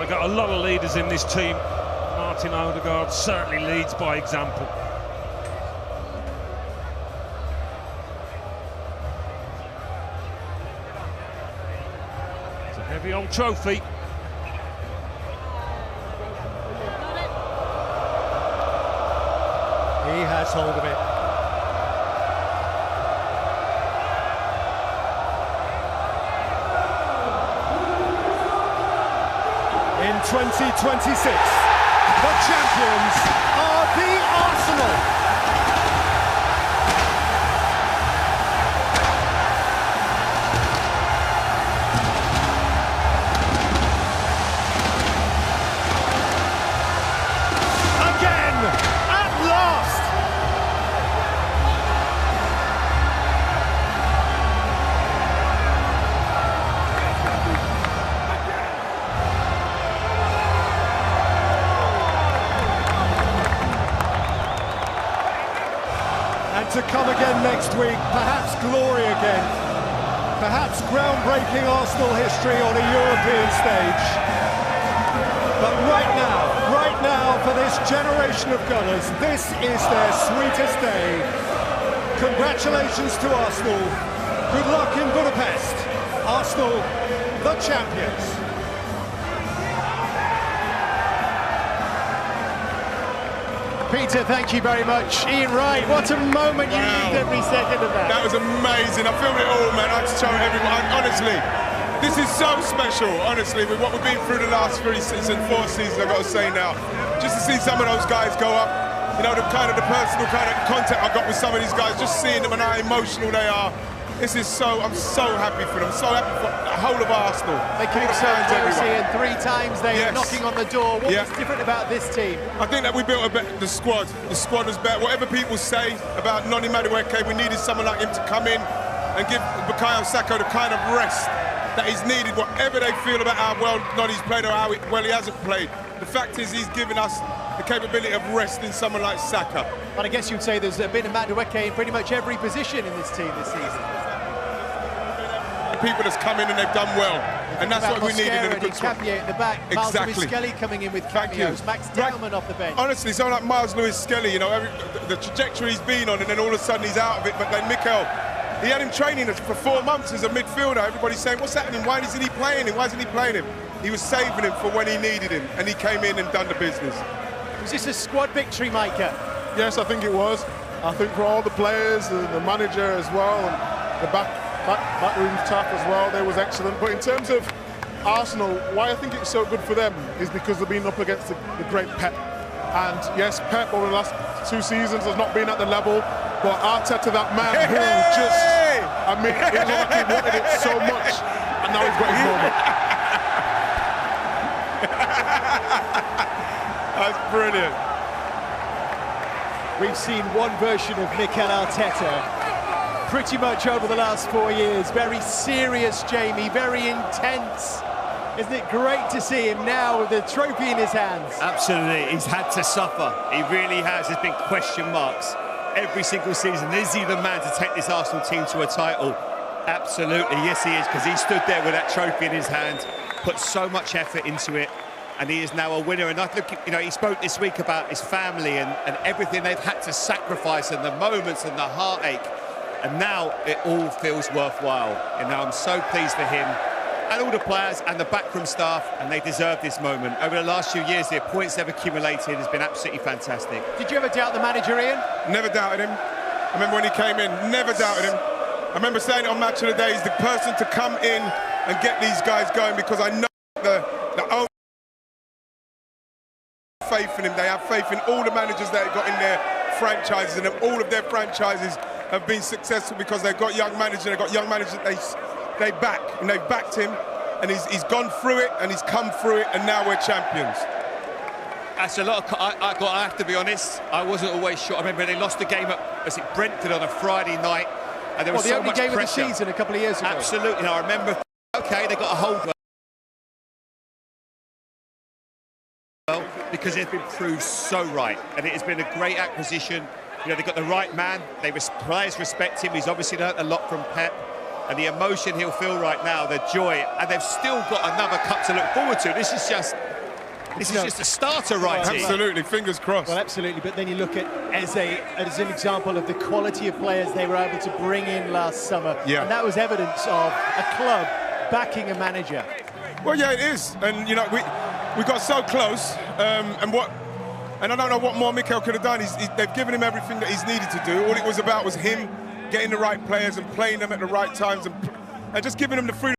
They've got a lot of leaders in this team. Martin Odegaard certainly leads by example. It's a heavy old trophy. He has hold of it. In 2026, the champions are the Arsenal. Again, at last. And to come again next week, perhaps glory again, perhaps groundbreaking Arsenal history on a European stage. But right now, for this generation of Gunners, this is their sweetest day. Congratulations to Arsenal. Good luck in Budapest. Arsenal, the champions. Peter, thank you very much. Ian Wright, what a moment. You lived every second of that. That was amazing. I filmed it all, man. I just showed everyone. Honestly, this is so special, honestly, with what we've been through the last 3 seasons, 4 seasons, I've got to say now. Just to see some of those guys go up, you know, the personal kind of contact I got with some of these guys, just seeing them and how emotional they are. This is I'm so happy for them, so happy for the whole of Arsenal. They came so close, Ian. 3 times they were knocking on the door. What was different about this team? I think that we built the squad. The squad was better. Whatever people say about Noni Madueke, we needed someone like him to come in and give Bukayo Saka the kind of rest that he's needed, whatever they feel about how well Noni's played or how well he hasn't played. The fact is he's given us the capability of resting someone like Saka. But I guess you'd say there's been a Madueke in pretty much every position in this team this season. People that's come in and they've done well, and that's what we needed in a good squad. Capier at the back, Exactly. Miles Lewis-Skelly coming in with cameos, Max Dellman off the bench. Honestly, someone like Miles Lewis-Skelly, you know, the trajectory he's been on, and then all of a sudden he's out of it. But then Mikel, he had him training for 4 months as a midfielder. Everybody's saying, what's happening? Why isn't he playing him? Why isn't he playing him? He was saving him for when he needed him, and he came in and done the business. Was this a squad victory, Micah? Yes, I think it was. I think for all the players, the manager as well, and the backroom staff as well, they was excellent. But in terms of Arsenal, why I think it's so good for them is because they've been up against the great Pep. And yes, Pep over the last 2 seasons has not been at the level, but Arteta, that man who just, I mean, it looked like he wanted it so much, and now he's got his moment. That's brilliant. We've seen one version of Mikel Arteta pretty much over the last 4 years. Very serious, Jamie, very intense. Isn't it great to see him now with the trophy in his hands? Absolutely, he's had to suffer. He really has. There's been question marks every single season. Is he the man to take this Arsenal team to a title? Absolutely, yes he is, because he stood there with that trophy in his hand, put so much effort into it, and he is now a winner. And I look, you know, he spoke this week about his family and everything they've had to sacrifice, and the moments and the heartache. And now it all feels worthwhile. And now I'm so pleased for him and all the players and the backroom staff, and they deserve this moment. Over the last few years, the points they've accumulated has been absolutely fantastic. Did you ever doubt the manager, Ian? Never doubted him. I remember when he came in, never doubted him. I remember saying it on Match of the Day, he's the person to come in and get these guys going, because I know the own faith in him. They have faith in all the managers that have got in their franchises, and all of their franchises have been successful because they've got young managers, they've got young managers that they back, and they've backed him, and he's gone through it, and he's come through it, and now we're champions. That's a lot of, I have to be honest, I wasn't always sure. I remember they lost the game at Brentford on a Friday night, and there was so much pressure. The only game of the season a couple of years ago. Absolutely, and I remember, okay, they got a hold well, because it's been proved so right, and it has been a great acquisition. You know, they've got the right man, players respect him, he's obviously learnt a lot from Pep, and the emotion he'll feel right now, the joy, and they've still got another cup to look forward to. This is just This is just a starter right here. Absolutely, fingers crossed. Well, absolutely, but then you look at as an example of the quality of players they were able to bring in last summer, and that was evidence of a club backing a manager. Well, yeah, it is, and you know we got so close, and I don't know what more Mikel could have done. They've given him everything that he's needed to do. All it was about was him getting the right players and playing them at the right times and just giving them the freedom.